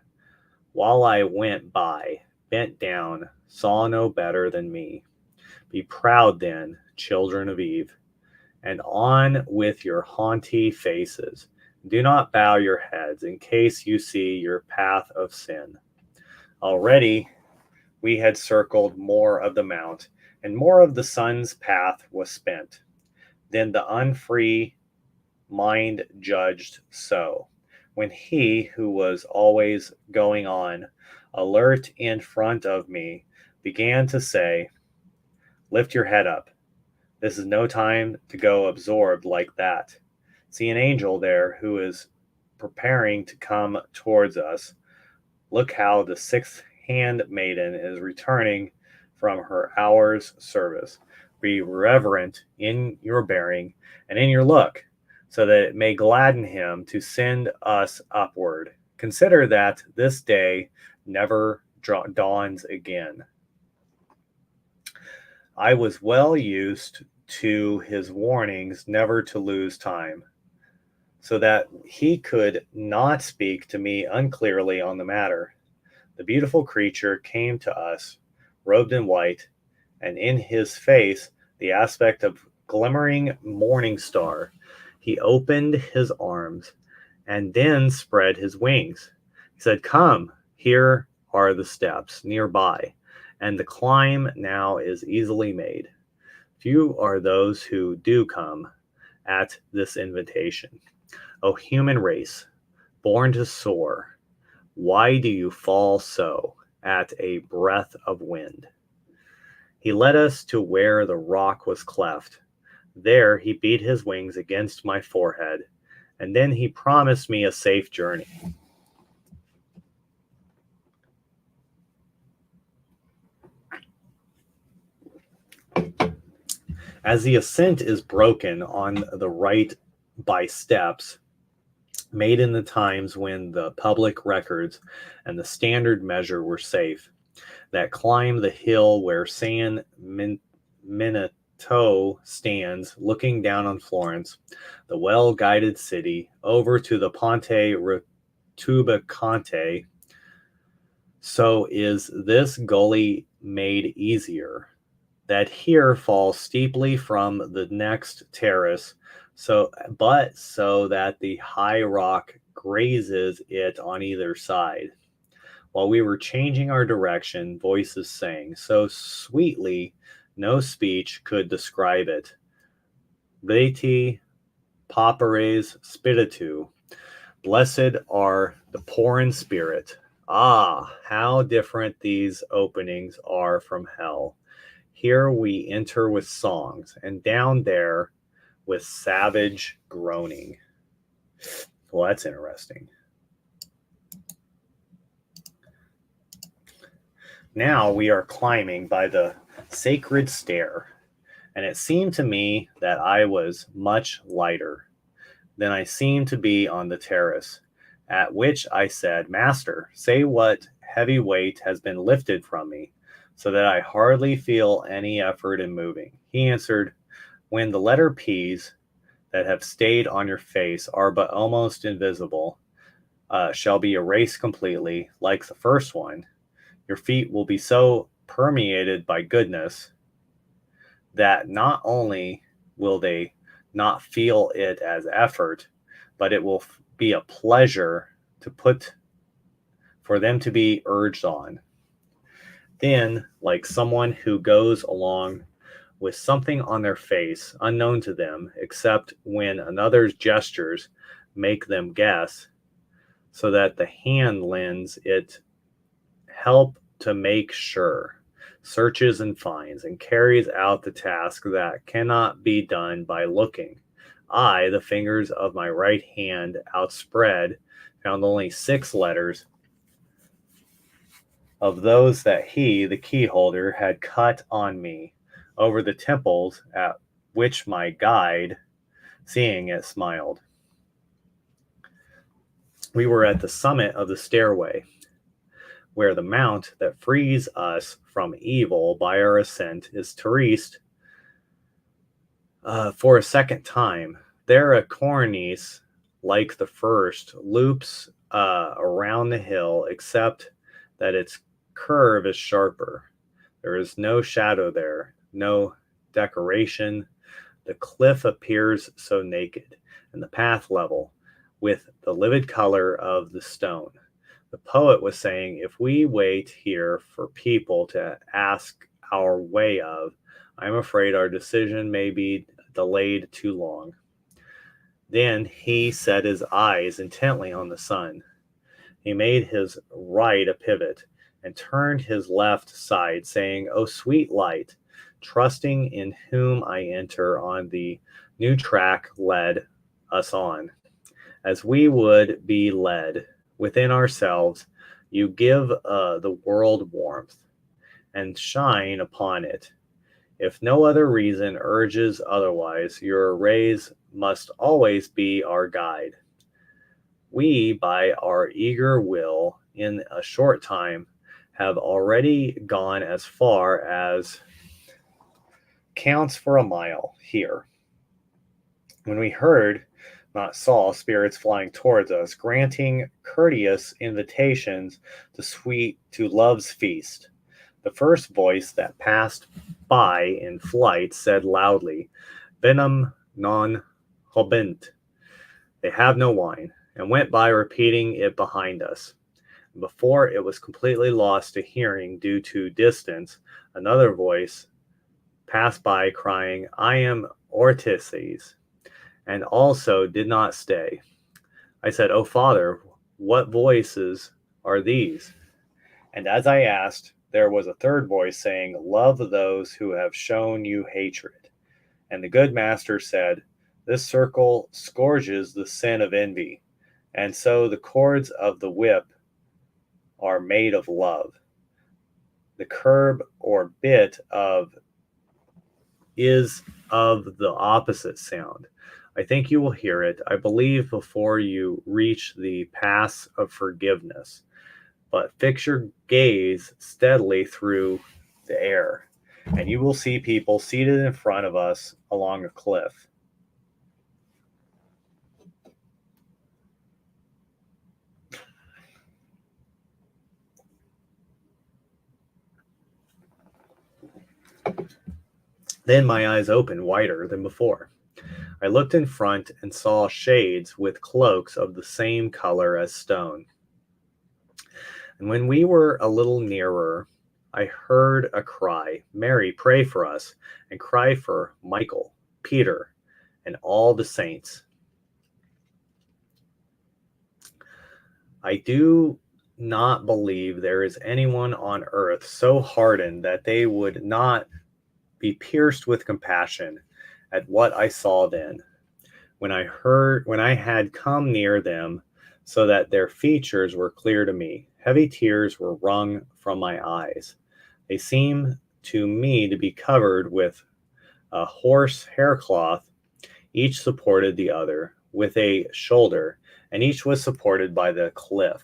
while I went by, bent down, saw no better than me. Be proud then, children of Eve, and on with your haughty faces. Do not bow your heads in case you see your path of sin. Already we had circled more of the mount, and more of the sun's path was spent. Then the unfree mind judged so, when he who was always going on, alert in front of me, began to say, "Lift your head up. This is no time to go absorbed like that. See an angel there who is preparing to come towards us. Look how the sixth handmaiden is returning from her hour's service. Be reverent in your bearing and in your look, so that it may gladden him to send us upward. Consider that this day never dawns again." I was well used to his warnings never to lose time, so that he could not speak to me unclearly on the matter. The beautiful creature came to us, robed in white, and in his face the aspect of glimmering morning star. He opened his arms and then spread his wings. He said, "Come, here are the steps nearby, and the climb now is easily made. Few are those who do come at this invitation. O human race, born to soar, why do you fall so at a breath of wind?" He led us to where the rock was cleft. There he beat his wings against my forehead, and then he promised me a safe journey. As the ascent is broken on the right by steps made in the times when the public records and the standard measure were safe, that climb the hill where San Miniato stands, looking down on Florence, the well-guided city, over to the Ponte Rotubicante, so is this gully made easier, that here falls steeply from the next terrace, so that the high rock grazes it on either side. While we were changing our direction, voices sang so sweetly no speech could describe it. Beati pauperes spiritu. Blessed are the poor in spirit. Ah, how different these openings are from hell. Here we enter with songs, and down there with savage groaning. Well, that's interesting. Now we are climbing by the sacred stair, and it seemed to me that I was much lighter than I seemed to be on the terrace, at which I said, "Master, say what heavy weight has been lifted from me, so that I hardly feel any effort in moving." He answered, "When the letter P's that have stayed on your face are but almost invisible, shall be erased completely, like the first one. Your feet will be so permeated by goodness that not only will they not feel it as effort, but it will be a pleasure to put for them to be urged on. Then, like someone who goes along with something on their face unknown to them, except when another's gestures make them guess, so that the hand lends it help to make sure, searches and finds, and carries out the task that cannot be done by looking. I, the fingers of my right hand outspread, found only 6 letters of those that he, the keyholder, had cut on me over the temples, at which my guide, seeing it, smiled. We were at the summit of the stairway, where the mount that frees us from evil by our ascent is terraced for a second time. There a cornice, like the first, loops around the hill, except that its curve is sharper. There is no shadow there, no decoration. The cliff appears so naked, and the path level, with the livid color of the stone. The poet was saying, if we wait here for people to ask our way of, I'm afraid our decision may be delayed too long. Then he set his eyes intently on the sun. He made his right a pivot and turned his left side, saying, O sweet light, trusting in whom I enter on the new track led us on, as we would be led within ourselves. You give the world warmth and shine upon it. If no other reason urges otherwise, your rays must always be our guide. We, by our eager will, in a short time, have already gone as far as counts for a mile here, when we heard, not saw, spirits flying towards us, granting courteous invitations to love's feast. The first voice that passed by in flight said loudly, Benum non hobent. They have no wine, and went by repeating it behind us. Before it was completely lost to hearing due to distance, another voice passed by crying, I am Ortises, and also did not stay. I said, O Father, what voices are these? And as I asked, there was a third voice saying, Love those who have shown you hatred. And the good master said, This circle scourges the sin of envy, and so the cords of the whip are made of love. The curb or bit of is of the opposite sound. I think you will hear it, I believe, before you reach the pass of forgiveness. But fix your gaze steadily through the air, and you will see people seated in front of us along a cliff. Then my eyes opened wider than before. I looked in front and saw shades with cloaks of the same color as stone. And when we were a little nearer, I heard a cry, Mary, pray for us, and cry for Michael, Peter, and all the saints. I do not believe there is anyone on earth so hardened that they would not be pierced with compassion at what I saw then, when I had come near them, so that their features were clear to me. Heavy tears were wrung from my eyes. They seemed to me to be covered with a horse haircloth. Each supported the other with a shoulder, and each was supported by the cliff.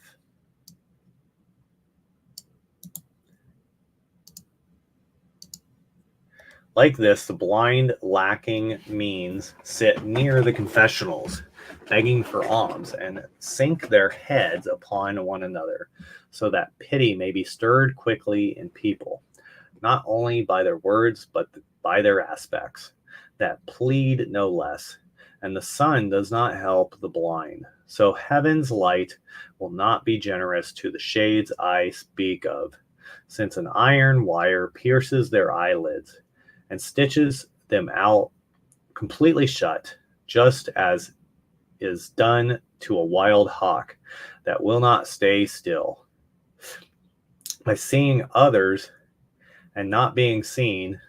Like this, the blind, lacking means sit near the confessionals, begging for alms, and sink their heads upon one another, so that pity may be stirred quickly in people, not only by their words, but by their aspects, that plead no less. And the sun does not help the blind. So heaven's light will not be generous to the shades I speak of, since an iron wire pierces their eyelids and stitches them out completely shut, just as is done to a wild hawk that will not stay still. By seeing others and not being seen,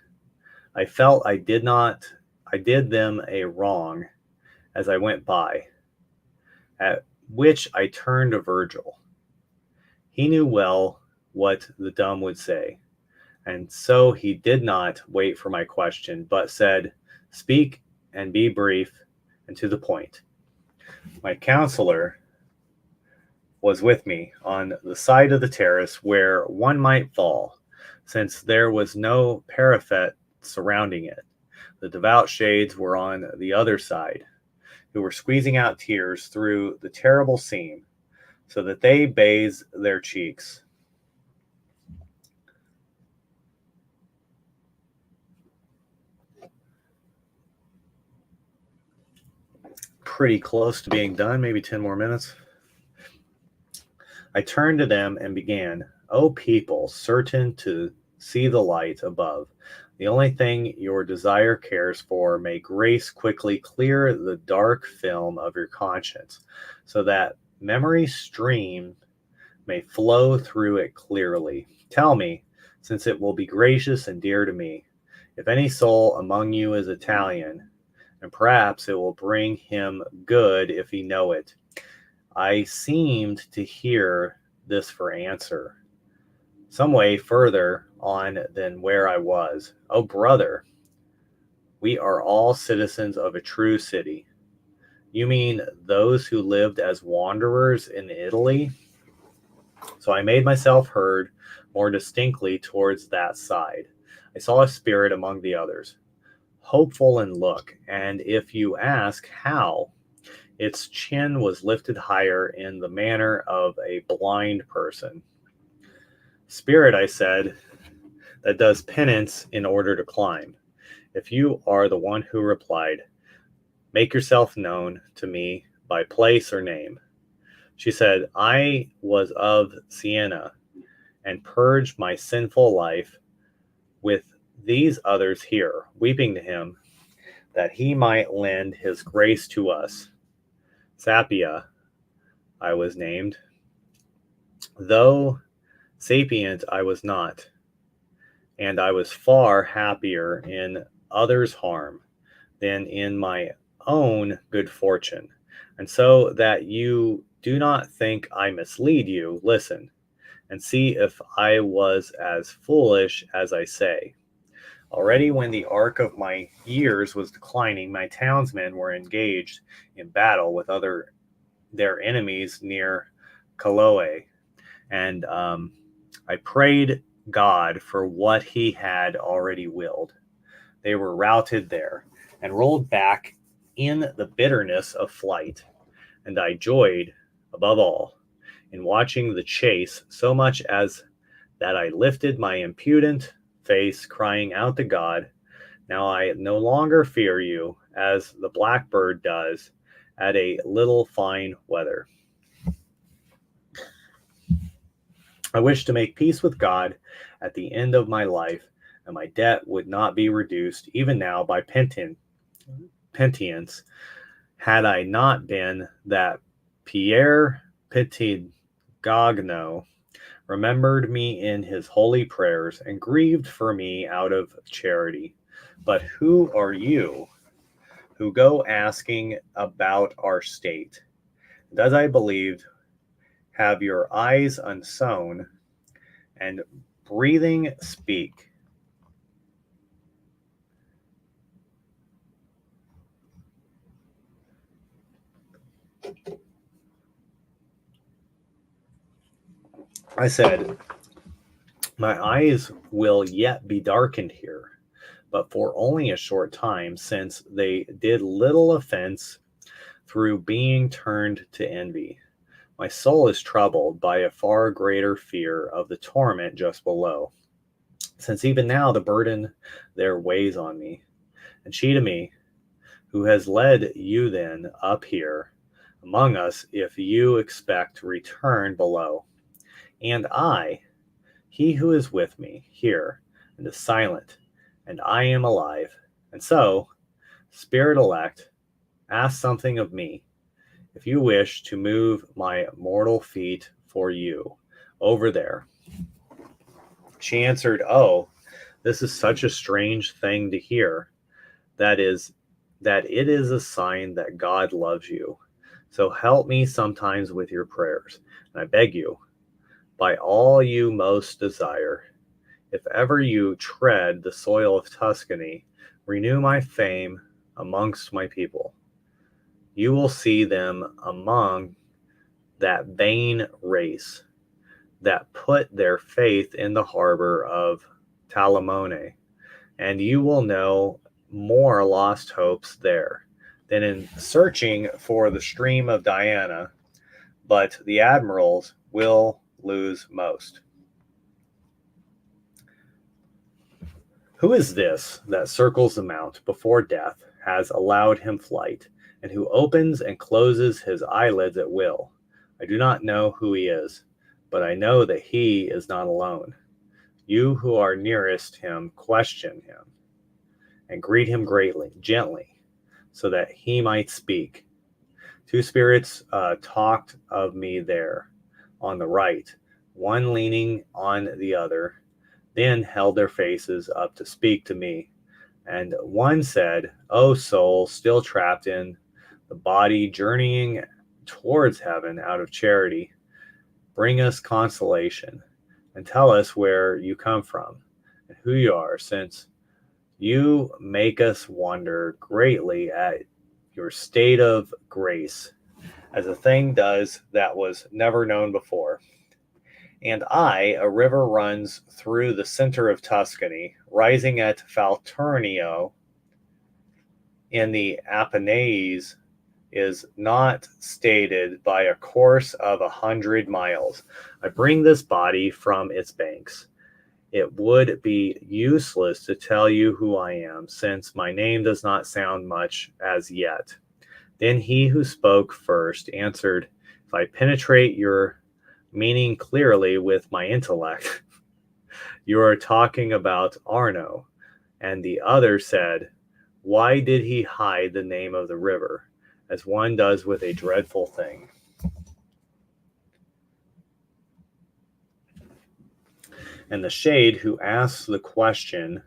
I felt I did them a wrong as I went by, at which I turned to Virgil. He knew well what the dumb would say, and so he did not wait for my question, but said, "Speak and be brief and to the point." My counselor was with me on the side of the terrace where one might fall, since there was no parapet surrounding it. The devout shades were on the other side, who were squeezing out tears through the terrible seam, so that they bathed their cheeks. Pretty close to being done, maybe 10 more minutes. I turned to them and began, "O people, certain to see the light above, the only thing your desire cares for, may grace quickly clear the dark film of your conscience, so that memory's stream may flow through it clearly. Tell me, since it will be gracious and dear to me, if any soul among you is Italian, and perhaps it will bring him good if he know it." I seemed to hear this for answer, some way further on than where I was. "Oh, brother, we are all citizens of a true city." "You mean those who lived as wanderers in Italy?" So I made myself heard more distinctly towards that side. I saw a spirit among the others, hopeful in look, and if you ask how, its chin was lifted higher in the manner of a blind person. "Spirit," I said, "that does penance in order to climb. If you are the one who replied, make yourself known to me by place or name." She said, "I was of Siena, and purged my sinful life with these others here, weeping to him that he might lend his grace to us. Sapia, I was named, though sapient I was not, and I was far happier in others' harm than in my own good fortune. And so that you do not think I mislead you, listen, and see if I was as foolish as I say. Already, when the arc of my years was declining, my townsmen were engaged in battle with their enemies near Kaloe, and I prayed God for what He had already willed. They were routed there and rolled back in the bitterness of flight, and I joyed, above all, in watching the chase so much as that I lifted my impudent face, crying out to God, "Now I no longer fear you, as the blackbird does at a little fine weather." I wish to make peace with God at the end of my life, and my debt would not be reduced even now by penitence, had I not been that Pierre Petitgagno remembered me in his holy prayers and grieved for me out of charity. But who are you who go asking about our state? And as I believed, have your eyes unsown and breathing speak. I said, "My eyes will yet be darkened here, but for only a short time, since they did little offense through being turned to envy. My soul is troubled by a far greater fear of the torment just below, since even now the burden there weighs on me. And she to me, who has led you then up here among us, if you expect to return below. And I, he who is with me here, and is silent, and I am alive. And so, spirit elect, ask something of me, if you wish to move my mortal feet for you over there. She answered, Oh, this is such a strange thing to hear. That it is a sign that God loves you. So help me sometimes with your prayers. And I beg you, by all you most desire, if ever you tread the soil of Tuscany, renew my fame amongst my people. You will see them among that vain race that put their faith in the harbor of Talamone, and you will know more lost hopes there than in searching for the stream of Diana, but the admirals will lose most. Who is this that circles the mount before death has allowed him flight, and who opens and closes his eyelids at will? I do not know who he is, but I know that he is not alone. You who are nearest him question him, and greet him gently, so that he might speak. Two spirits talked of me there, on the right, one leaning on the other, then held their faces up to speak to me. And one said, O soul, still trapped in the body, journeying towards heaven out of charity, bring us consolation, and tell us where you come from, and who you are, since you make us wonder greatly at your state of grace, as a thing does that was never known before. And a river runs through the center of Tuscany, rising at Falternio in the Apennines, is not stated by a course of 100 miles. I bring this body from its banks. It would be useless to tell you who I am, since my name does not sound much as yet. Then he who spoke first answered, If I penetrate your meaning clearly with my intellect, you are talking about Arno. And the other said, Why did he hide the name of the river, as one does with a dreadful thing? And the shade who asked the question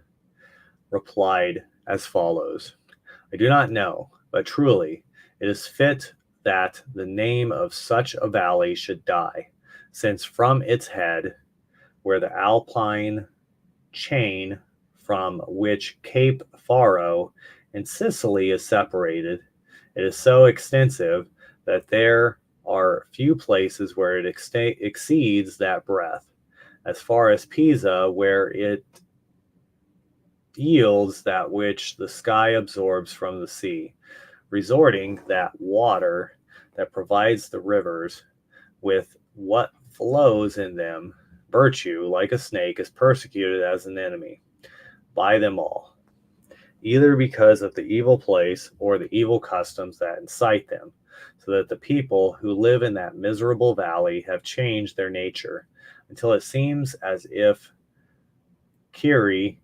replied as follows, I do not know, but truly it is fit that the name of such a valley should die, since from its head, where the Alpine chain from which Cape Faro in Sicily is separated, it is so extensive that there are few places where it exceeds that breadth. As far as Pisa, where it yields that which the sky absorbs from the sea, resorting that water that provides the rivers with what flows in them, virtue, like a snake, is persecuted as an enemy by them all, either because of the evil place or the evil customs that incite them, so that the people who live in that miserable valley have changed their nature, until it seems as if Kyrie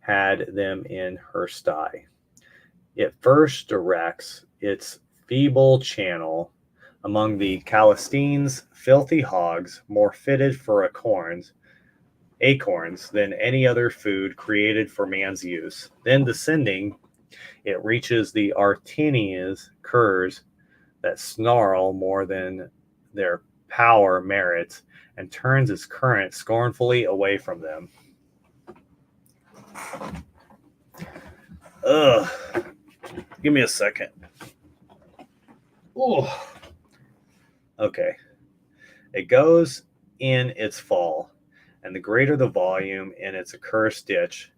had them in her sty. It first directs its feeble channel among the Calistines, filthy hogs, more fitted for acorns than any other food created for man's use. Then descending, it reaches the Artenias curs that snarl more than their power merits, and turns its current scornfully away from them. Ugh. Give me a second. Ooh. Okay. It goes in its fall, and the greater the volume in its accursed ditch,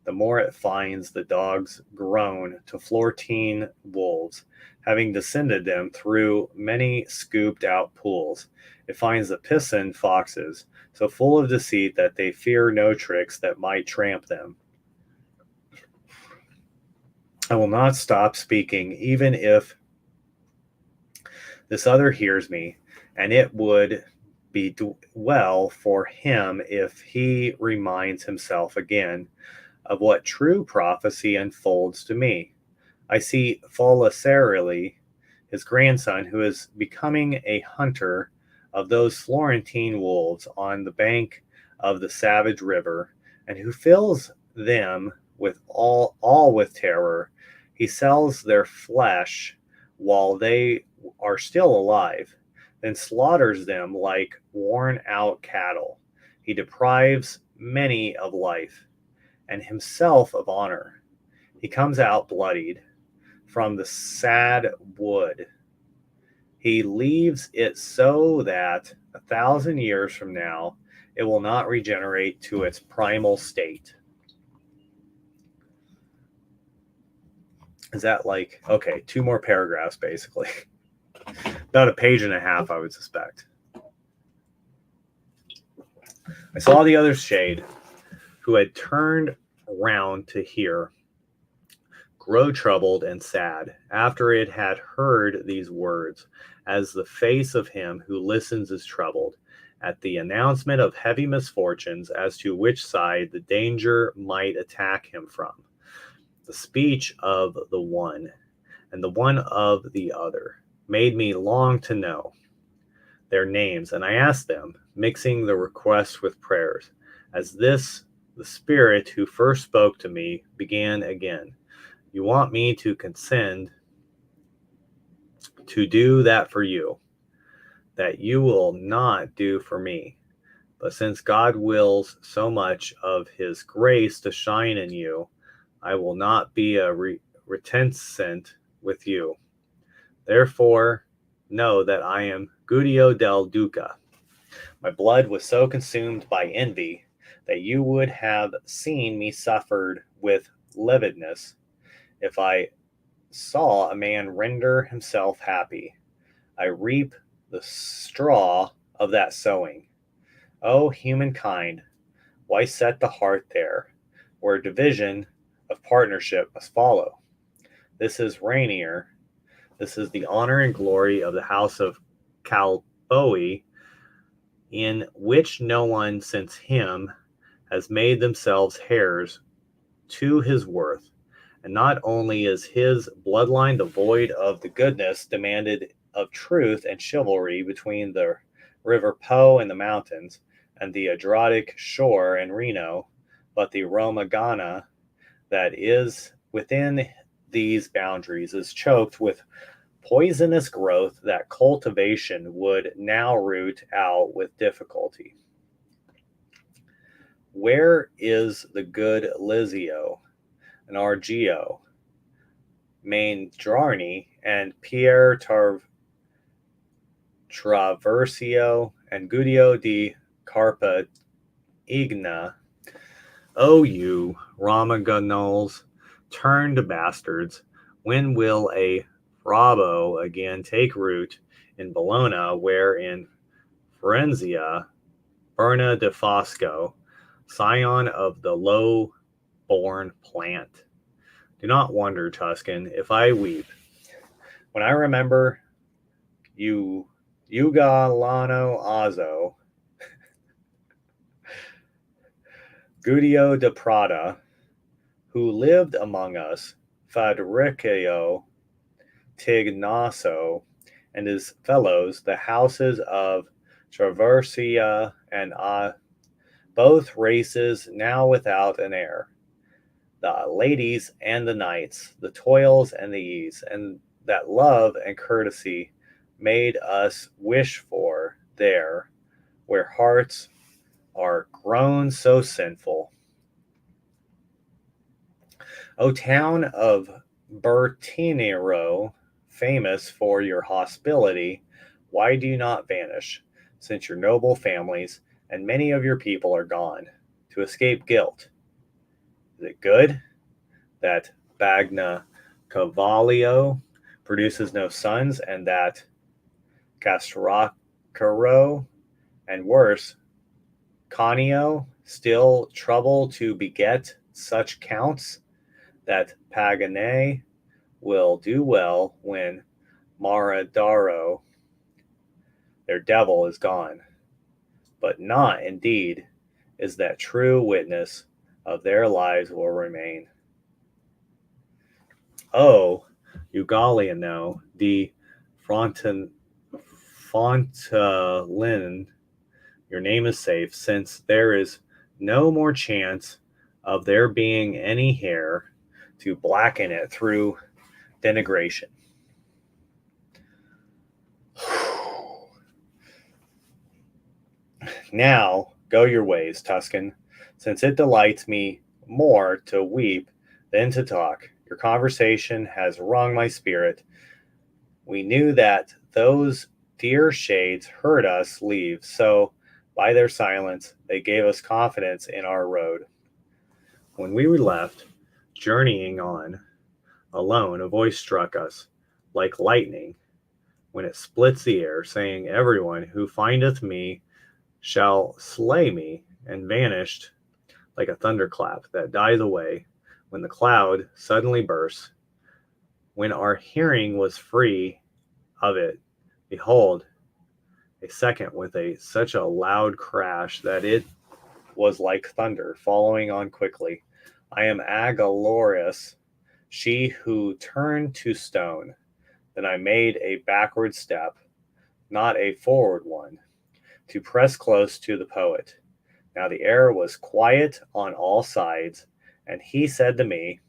the more it finds the dogs grown to 14 wolves, having descended them through many scooped out pools. It finds the pisson foxes, so full of deceit that they fear no tricks that might tramp them. I will not stop speaking, even if this other hears me, and it would be well for him if he reminds himself again of what true prophecy unfolds to me. I see Folicerelli, his grandson, who is becoming a hunter of those Florentine wolves on the bank of the savage river, and who fills them with all with terror. He sells their flesh while they are still alive, then slaughters them like worn out cattle. He deprives many of life and himself of honor. He comes out bloodied from the sad wood. He leaves it so that 1,000 years from now it will not regenerate to its primal state. Is that like, okay, 2 more paragraphs basically? About a page and a half, I would suspect. I saw the other shade, who had turned round to hear, grow troubled and sad after it had heard these words, as the face of him who listens is troubled at the announcement of heavy misfortunes as to which side the danger might attack him from. The speech of the one and the one of the other made me long to know their names, and I asked them, mixing the request with prayers, as this, the spirit who first spoke to me, began again. You want me to consent to do that for you, that you will not do for me. But since God wills so much of his grace to shine in you, I will not be reticent with you. Therefore, know that I am Guido del Duca. My blood was so consumed by envy that you would have seen me suffered with lividness if I saw a man render himself happy. I reap the straw of that sowing. O humankind, why set the heart there, where division of partnership must follow? This is Rainier. This is the honor and glory of the house of Calboe, in which no one since him has made themselves heirs to his worth. And not only is his bloodline devoid of the goodness demanded of truth and chivalry between the river Po and the mountains, and the Adriatic shore and Reno, but the Romagna that is within these boundaries is choked with poisonous growth that cultivation would now root out with difficulty. Where is the good Lizio and Argio, Mandrarni, and Pierre Traversio, and Guido di Carpegna? O you Romagnols, turned bastards, when will a Bravo again take root in Bologna, where in Firenze, Berna de Fosco, scion of the low-born plant? Do not wonder, Tuscan, if I weep, when I remember you, Ugolano Azzo, Guido de Prada, who lived among us, Federico Tignaso, and his fellows, the houses of Traversia and both races now without an heir, the ladies and the knights, the toils and the ease, and that love and courtesy made us wish for there, where hearts are grown so sinful. O town of Bertinero, famous for your hospitality, why do you not vanish, since your noble families and many of your people are gone, to escape guilt? Is it good that Bagna Cavallio produces no sons, and that Castracaro, and worse, Canio, still trouble to beget such counts, that Pagane will do well when Maradaro, their devil, is gone, but not indeed is that true witness of their lives will remain. Oh, Ugaliano di Fontalin, your name is safe, since there is no more chance of there being any hair to blacken it through denigration. Now go your ways, Tuscan, since it delights me more to weep than to talk. Your conversation has wrung my spirit. We knew that those dear shades heard us leave, so by their silence they gave us confidence in our road. When we were left, journeying on, alone, a voice struck us, like lightning, when it splits the air, saying, "Everyone who findeth me shall slay me," and vanished like a thunderclap that dies away when the cloud suddenly bursts. When our hearing was free of it, behold, a second with such a loud crash that it was like thunder, following on quickly. I am Agalorus, she who turned to stone. Then I made a backward step, not a forward one, to press close to the poet. Now the air was quiet on all sides, and he said to me,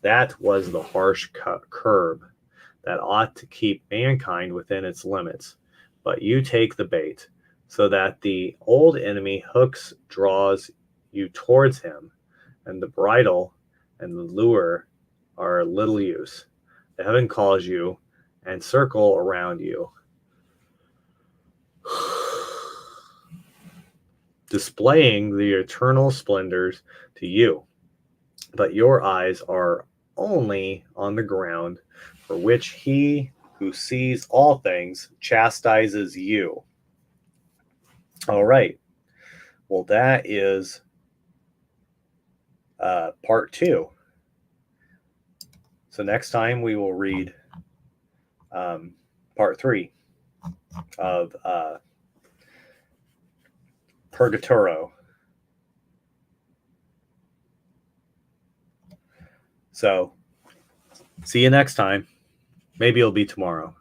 "That was the harsh curb that ought to keep mankind within its limits. But you take the bait, so that the old enemy draws you towards him, and the bridle and the lure are little use. The heaven calls you and circle around you, displaying the eternal splendors to you, but your eyes are only on the ground, for which he who sees all things chastises you." All right. Well, that is part 2. So next time we will read part 3 of Purgatorio. So see you next time. Maybe it'll be tomorrow.